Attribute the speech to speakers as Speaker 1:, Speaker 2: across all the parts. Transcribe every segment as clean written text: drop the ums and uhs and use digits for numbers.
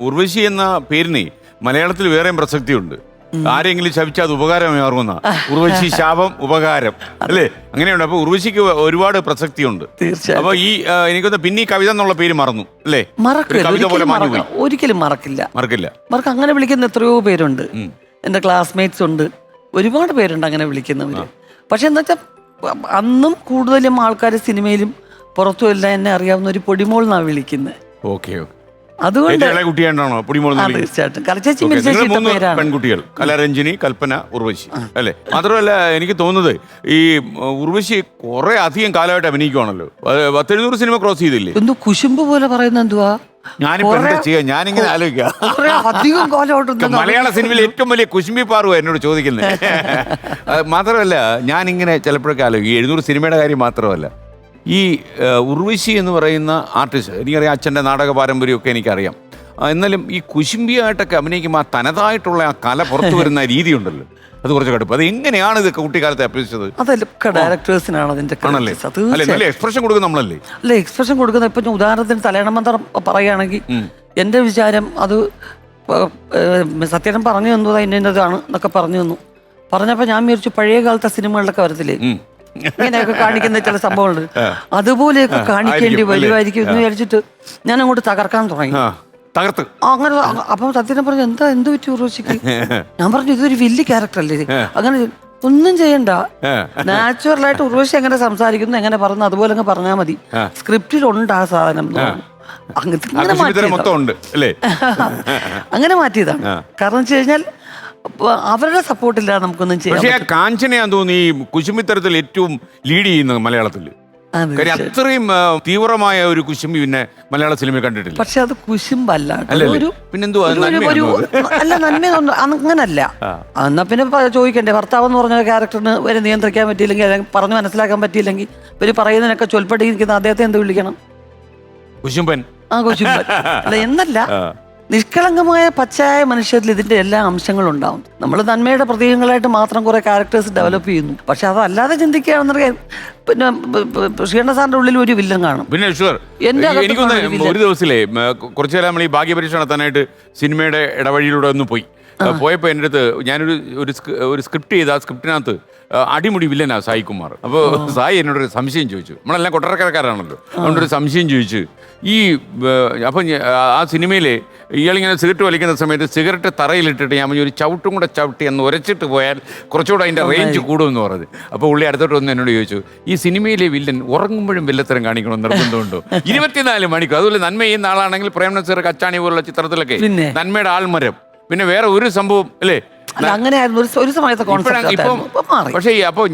Speaker 1: ഉർവശി എന്ന പേരിന് മലയാളത്തിൽ വേറെയും പ്രസക്തിയുണ്ട്. ആരെങ്കിലും ശപിച്ചാൽ അത് ഉപകാരമായി മാറുമെന്ന. ഉർവശി ശാപം ഉപകാരം അല്ലേ, അങ്ങനെയുണ്ട്. അപ്പൊ ഉർവശിക്ക് ഒരുപാട് പ്രസക്തിയുണ്ട്. അപ്പൊ ഈ എനിക്കൊന്ന് പിന്നെ ഈ കവിത എന്നുള്ള പേര് മറന്നു അല്ലേ? കവിത പോലെ മാറിപ്പോയി.
Speaker 2: ഒരിക്കലും മറക്കില്ല.
Speaker 3: അങ്ങനെ വിളിക്കുന്ന എത്രയോ പേരുണ്ട്. എന്റെ ക്ലാസ്മേറ്റ്സ് ഉണ്ട്, ഒരുപാട് പേരുണ്ട് അങ്ങനെ വിളിക്കുന്നവര്. പക്ഷെ എന്താ വെച്ചാൽ അന്നും കൂടുതലും ആൾക്കാർ സിനിമയിലും പുറത്തും എല്ലാം എന്നെ അറിയാവുന്ന ഒരു പൊടിമോൾ എന്നാണ് വിളിക്കുന്നത്. അതുകൊണ്ട്
Speaker 1: പെൺകുട്ടികൾ കലാരഞ്ജിനി, കൽപ്പന, ഉർവശി അല്ലെ? മാത്രമല്ല എനിക്ക് തോന്നുന്നത് ഈ ഉർവശി കുറെ അധികം കാലമായിട്ട് അഭിനയിക്കുവാണല്ലോ. 700 സിനിമ ക്രോസ് ചെയ്തില്ലേ?
Speaker 3: എന്തോ കുശുമ്പ് പോലെ പറയുന്ന എന്തുവാ
Speaker 1: ഞാനിങ്ങനെ ആലോചിക്കാം.
Speaker 3: അധികം
Speaker 1: മലയാള സിനിമയിൽ ഏറ്റവും വലിയ കുശുമ്പി പാറുവാ എന്നോട് ചോദിക്കുന്നത്. മാത്രമല്ല ഞാനിങ്ങനെ ചിലപ്പോഴൊക്കെ ആലോചിക്കും 700 സിനിമയുടെ കാര്യം മാത്രമല്ല, ഈ ഉർവശി എന്ന് പറയുന്ന ആർട്ടിസ്റ്റ് എനിക്കറിയാം, അച്ഛൻ്റെ നാടക പാരമ്പര്യമൊക്കെ എനിക്കറിയാം. എന്നാലും ഈ കുശുംബിയായിട്ടൊക്കെ അഭിനയിക്കുമ്പോൾ ആ തനതായിട്ടുള്ള ആ കല പുറത്തു വരുന്ന രീതിയുണ്ടല്ലോ, അത് കുറച്ച് കടുപ്പ്. അത് എങ്ങനെയാണ് ഇതൊക്കെ കുട്ടിക്കാലത്തെ അഭ്യസിച്ചത്?
Speaker 3: അതൊക്കെ ഡയറക്ടേഴ്സിനാണ് അതിന്റെ
Speaker 1: എക്സ്പ്രഷൻ കൊടുക്കുന്ന നമ്മളല്ലേ?
Speaker 3: അല്ല, എക്സ്പ്രഷൻ കൊടുക്കുന്ന ഇപ്പൊ ഉദാഹരണത്തിന് തലയണമന്ത്രം പറയുകയാണെങ്കിൽ എന്റെ വിചാരം അത് സത്യേട്ടൻ പറഞ്ഞു തന്നതാ ഇന്നതാണ് എന്നൊക്കെ പറഞ്ഞു തന്നു. പറഞ്ഞപ്പോ ഞാൻ വിചാരിച്ചു പഴയ കാലത്തെ സിനിമകളിലൊക്കെ വരത്തില്ലേ ഇങ്ങനെയൊക്കെ കാണിക്കുന്ന ചില സംഭവങ്ങളുണ്ട്, അതുപോലെയൊക്കെ കാണിക്കേണ്ടി വരുമായിരിക്കും എന്ന് വിചാരിച്ചിട്ട് ഞാൻ അങ്ങോട്ട് തകർക്കാൻ തുടങ്ങി. അങ്ങനെ അപ്പം സത്യം പറഞ്ഞു എന്ത് പറ്റി ഉർവശിക്ക്? ഞാൻ പറഞ്ഞു ഇതൊരു വലിയ ക്യാരക്ടർ അല്ലേ, അങ്ങനെ ഒന്നും ചെയ്യണ്ട, നാച്ചുറലായിട്ട് ഉർവശി എങ്ങനെ സംസാരിക്കുന്നു എങ്ങനെ പറഞ്ഞു അതുപോലെ അങ്ങ് പറഞ്ഞാൽ മതി, സ്ക്രിപ്റ്റിലുണ്ട് ആ സാധനം. അങ്ങനെ മാറ്റിയതാണ്. കാരണം വെച്ച് കഴിഞ്ഞാൽ അവരുടെ സപ്പോർട്ടില്ലാതെ നമുക്കൊന്നും ചെയ്യാം.
Speaker 1: പക്ഷേ കാഞ്ചനയാന്ന് തോന്നുന്നു ഈ കുശുംബിത്തരത്തിൽ ഏറ്റവും ലീഡ് ചെയ്യുന്നത് മലയാളത്തിൽ. അത്രയും തീവ്രമായ ഒരു കുശുംബി പിന്നെ മലയാള സിനിമയിൽ കണ്ടിട്ടില്ല.
Speaker 3: പക്ഷെ അത് കുശുമ്പല്ല,
Speaker 1: പിന്നെന്തുവാ
Speaker 3: അല്ല നന്മ അങ്ങനല്ല. എന്നാ പിന്നെ ചോദിക്കണ്ടേ, ഭർത്താവ് എന്ന് പറഞ്ഞ ക്യാരക്ടറിന് വരെ നിയന്ത്രിക്കാൻ പറ്റിയില്ലെങ്കിൽ, പറഞ്ഞു മനസ്സിലാക്കാൻ പറ്റിയില്ലെങ്കിൽ, ഇവര് പറയുന്നതിനൊക്കെ ചൊൽപ്പടി ഇരിക്കുന്ന അദ്ദേഹത്തെ എന്ത് വിളിക്കണം?
Speaker 1: കുശുംബൻ.
Speaker 3: കുശുംബൻ അല്ല എന്നല്ല, നിഷ്കളങ്കമായ പച്ചയായ മനുഷ്യരിൽ ഇതിന്റെ എല്ലാ അംശങ്ങളും ഉണ്ടാവും. നമ്മൾ നന്മയുടെ പ്രതീകങ്ങളായിട്ട് മാത്രം കുറെ ക്യാരക്ടേഴ്സ് ഡെവലപ്പ് ചെയ്യുന്നു. പക്ഷെ അതല്ലാതെ ചിന്തിക്കുകയാണെന്നുണ്ടെങ്കിൽ പിന്നെ ശ്രീകണ്ഠ സാറിന്റെ ഉള്ളിൽ ഒരു വില്ലൻ കാണും.
Speaker 1: പിന്നെ എനിക്കൊന്ന് ഒരു ദിവസത്തിലെ കുറച്ചു കാലം നമ്മൾ ഈ ഭാഗ്യപരീക്ഷ നടത്താനായിട്ട് സിനിമയുടെ ഇടവഴിയിലൂടെ ഒന്ന് പോയപ്പോൾ എൻ്റെ അടുത്ത് ഞാനൊരു സ്ക്രിപ്റ്റ് ചെയ്ത് ആ സ്ക്രിപ്റ്റിനകത്ത് അടിമുടി വില്ലനാ സായി കുമാർ. അപ്പോൾ സായി എന്നോടൊരു സംശയം ചോദിച്ചു, നമ്മളെല്ലാം കൊട്ടാരക്കാരാണല്ലോ, അതുകൊണ്ടൊരു സംശയം ചോദിച്ചു. അപ്പം ആ സിനിമയിൽ ഇയാളിങ്ങനെ സിഗരറ്റ് വലിക്കുന്ന സമയത്ത് സിഗരറ്റ് തറയിലിട്ടിട്ട് ഞാൻ ഒരു ചവിട്ടും കൂടെ ചവിട്ടി എന്ന് ഉരച്ചിട്ട് പോയാൽ കുറച്ചുകൂടെ അതിൻ്റെ റേഞ്ച് കൂടുമെന്ന് പറഞ്ഞത്. അപ്പോൾ ഉള്ളി അടുത്തോട്ട് വന്ന് എന്നോട് ചോദിച്ചു, ഈ സിനിമയിലെ വില്ലൻ ഉറങ്ങുമ്പോഴും വില്ലത്തരം കാണിക്കണമെന്ന് നിർബന്ധമുണ്ടോ? 24 മണിക്കൂർ. അതുപോലെ നന്മ ചെയ്യുന്ന ആളാണെങ്കിൽ പ്രേംനസീർ സാർ കച്ചാണി പോലുള്ള ചിത്രത്തിലൊക്കെ നന്മയുടെ ആൾമരം, പിന്നെ വേറെ ഒരു സംഭവം അല്ലേ പക്ഷേ അപ്പോൾ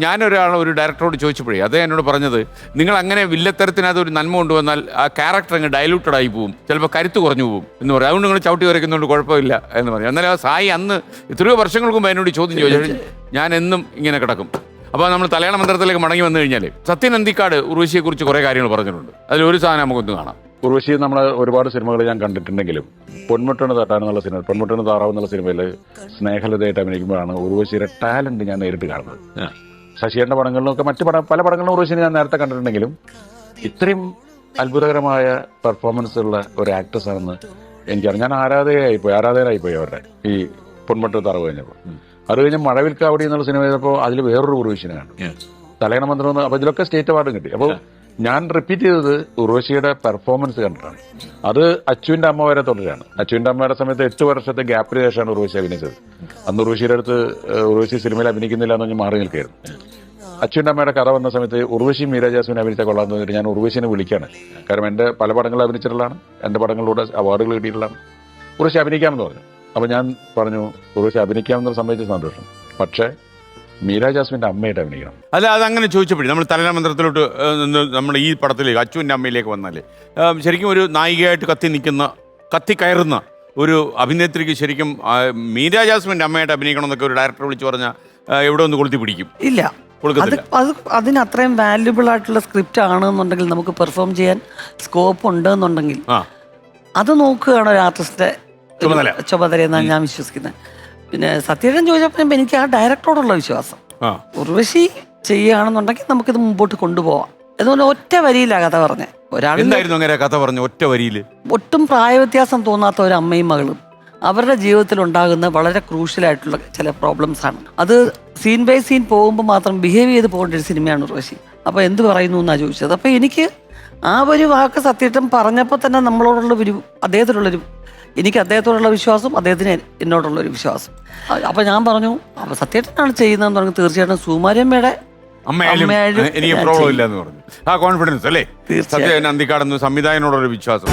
Speaker 1: ഒരു ഡയറക്ടറോട് ചോദിച്ചപ്പോഴേ അദ്ദേഹം എന്നോട് പറഞ്ഞത്, നിങ്ങൾ അങ്ങനെ വില്ലത്തരത്തിനകത്ത് ഒരു നന്മ കൊണ്ടുവന്നാൽ ആ ക്യാരക്ടർ അങ്ങ് ഡയലൂട്ടഡ് ആയി പോകും, ചിലപ്പോൾ കരുത്ത് കുറഞ്ഞു പോകും എന്ന് പറയും. അതുകൊണ്ട് നിങ്ങൾ ചവിട്ടി വരയ്ക്കുന്നതുകൊണ്ട് കുഴപ്പമില്ല എന്ന് പറഞ്ഞു. എന്നാലും ആ സായി അന്ന് എത്രയോ വർഷങ്ങൾക്ക് മുമ്പ് എന്നോട് ചോദ്യം ചോദിച്ചു, ഞാൻ എന്നും ഇങ്ങനെ കിടക്കും. അപ്പോൾ നമ്മൾ തലയാള മന്ത്രത്തിലേക്ക് മടങ്ങി വന്നു കഴിഞ്ഞാൽ സത്യൻ അന്തിക്കാട് ഉർവശിയെക്കുറിച്ച് കുറേ കാര്യങ്ങൾ പറഞ്ഞിട്ടുണ്ട്. അതിലൊരു സാധനം നമുക്കൊന്ന് കാണാം.
Speaker 4: ഉർവശി നമ്മളെ ഒരുപാട് സിനിമകൾ ഞാൻ കണ്ടിട്ടുണ്ടെങ്കിലും പൊന്മുട്ടണ് തട്ടാനെന്നുള്ള സിനിമ, പൊന്മുട്ടണ് താറാവ് എന്നുള്ള സിനിമയിൽ സ്നേഹലതയായിട്ട് അഭിനയിക്കുമ്പോഴാണ് ഉർവശിയുടെ ടാലന്റ് ഞാൻ നേരിട്ട് കാണുന്നത്. ശശിയുടെ പടങ്ങളിലൊക്കെ മറ്റു പല പടങ്ങളിലും ഉർവശിനെ ഞാൻ നേരത്തെ കണ്ടിട്ടുണ്ടെങ്കിലും ഇത്രയും അത്ഭുതകരമായ പെർഫോമൻസ് ഉള്ള ഒരു ആക്ട്രസ് ആണെന്ന് എനിക്കറിയാം. ഞാൻ ആരാധകനായിപ്പോയി അവരുടെ ഈ പൊന്മുട്ടണ് താറാവ് കഴിഞ്ഞപ്പോൾ. അത് കഴിഞ്ഞ് മഴവിൽക്കാവടി എന്നുള്ള സിനിമ ചെയ്തപ്പോൾ അതിൽ വേറൊരു ഉർവശിനെ കണ്ടു, തലയണ മന്ത്രം. അപ്പോൾ ഇതിലൊക്കെ സ്റ്റേറ്റ് അവാർഡും കിട്ടി. അപ്പോൾ ഞാൻ റിപ്പീറ്റ് ചെയ്തത് ഉർവശിയുടെ പെർഫോമൻസ് കണ്ടിട്ടാണ്. അത് അച്ചുവിന്റെ അമ്മ വരെ തുടരാണ്. അച്ചുവിന്റെ അമ്മയുടെ സമയത്ത് 8 വർഷത്തെ ഗ്യാപ്പിന് ശേഷമാണ് ഉർവശി അഭിനയിച്ചത്. അന്ന് ഉർവശിയുടെ അടുത്ത് ഉർവശി സിനിമയിൽ അഭിനയിക്കുന്നില്ല എന്ന് പറഞ്ഞ് മാറി നിൽക്കുകയായിരുന്നു. അച്ചുവിന്റെ അമ്മയുടെ കഥ വന്ന സമയത്ത് ഉർവശി മീര ജാസ്മിൻ അഭിനയിച്ച കൊള്ളാന്ന് തോന്നിയിട്ട് ഞാൻ ഉർവശിനെ വിളിക്കാണ്. കാരണം എൻ്റെ പല പടങ്ങളിൽ അഭിനയിച്ചിട്ടുള്ളതാണ്, എൻ്റെ പടങ്ങളിലൂടെ അവാർഡുകൾ കിട്ടിയിട്ടുള്ളതാണ്. ഉർവശി അഭിനയിക്കാമെന്ന് പറഞ്ഞു. അപ്പോൾ ഞാൻ പറഞ്ഞു ഉർവശി അഭിനയിക്കാമെന്നുള്ള സംബന്ധിച്ച സന്തോഷം, പക്ഷേ മീര ജാസ്മിന്റെ അമ്മയായിട്ട് അഭിനയിക്കണം.
Speaker 1: അല്ല, അതങ്ങനെ ചോദിച്ചപ്പോഴേ നമ്മൾ തലയാള മന്ത്രത്തിലോട്ട് നമ്മൾ ഈ പടത്തിലേക്ക് അച്ചുവിൻ്റെ അമ്മയിലേക്ക് വന്നാൽ ശരിക്കും ഒരു നായികയായിട്ട് കത്തി കയറുന്ന ഒരു അഭിനേത്രിക്ക് ശരിക്കും മീര ജാസ്മിന്റെ അമ്മയായിട്ട് അഭിനയിക്കണം എന്നൊക്കെ ഒരു ഡയറക്ടർ വിളിച്ചു പറഞ്ഞാൽ എവിടെ ഒന്ന് കൊളുത്തി പിടിക്കും?
Speaker 3: ഇല്ല, അതിന് അത്രയും വാല്യുബിൾ ആയിട്ടുള്ള സ്ക്രിപ്റ്റ് ആണെന്നുണ്ടെങ്കിൽ, നമുക്ക് പെർഫോം ചെയ്യാൻ സ്കോപ്പ് ഉണ്ടെന്നുണ്ടെങ്കിൽ അത് നോക്കുകയാണ് ഒരു ആർട്ടിസ്റ്റിന്റെ ചുമതല എന്നാണ് ഞാൻ വിശ്വസിക്കുന്നത്. പിന്നെ സത്യേട്ടൻ ചോദിച്ചപ്പോൾ എനിക്ക് ആ ഡയറക്ടറോടുള്ള വിശ്വാസം, ഉർവശി ചെയ്യുകയാണെന്നുണ്ടെങ്കിൽ നമുക്കിത് മുമ്പോട്ട് കൊണ്ടുപോവാം അതുകൊണ്ട് ഒറ്റ വരിയില്ല കഥ പറഞ്ഞേ. ഒരാൾ
Speaker 1: എന്തായിരുന്നു അങ്ങനെ കഥ പറഞ്ഞു ഒറ്റ വരിയിൽ?
Speaker 3: ഒട്ടും പ്രായവ്യത്യാസം തോന്നാത്ത ഒരു അമ്മയും മകളും അവരുടെ ജീവിതത്തിൽ ഉണ്ടാകുന്ന വളരെ ക്രൂഷ്യലായിട്ടുള്ള ചില പ്രോബ്ലംസ് ആണ്. അത് സീൻ ബൈ സീൻ പോകുമ്പോൾ മാത്രം ബിഹേവ് ചെയ്ത് പോകേണ്ട ഒരു സിനിമയാണ് ഉർവശി. അപ്പോൾ എന്ത് പറയുന്നു എന്നാണ് ചോദിച്ചത്. അപ്പോൾ എനിക്ക് ആ ഒരു വാക്ക് സത്യേട്ടൻ പറഞ്ഞപ്പോൾ തന്നെ നമ്മളോടുള്ള ഒരു എനിക്ക് അദ്ദേഹത്തോടുള്ള വിശ്വാസം, അദ്ദേഹത്തിന് എന്നോടുള്ളൊരു വിശ്വാസം. അപ്പോൾ ഞാൻ പറഞ്ഞു അപ്പോൾ സത്യേട്ടനാണ് ചെയ്യുന്നതെന്ന് പറഞ്ഞു. തീർച്ചയായിട്ടും സുകുമാരിയമ്മയുടെ
Speaker 1: അമ്മയായാലും എനിക്ക് പ്രോബ്ലം ഇല്ല എന്ന് പറഞ്ഞു. ആ കോൺഫിഡൻസ് അല്ലേ സത്യ അന്തിക്കാടെന്ന് സംവിധായകനോടൊരു വിശ്വാസം.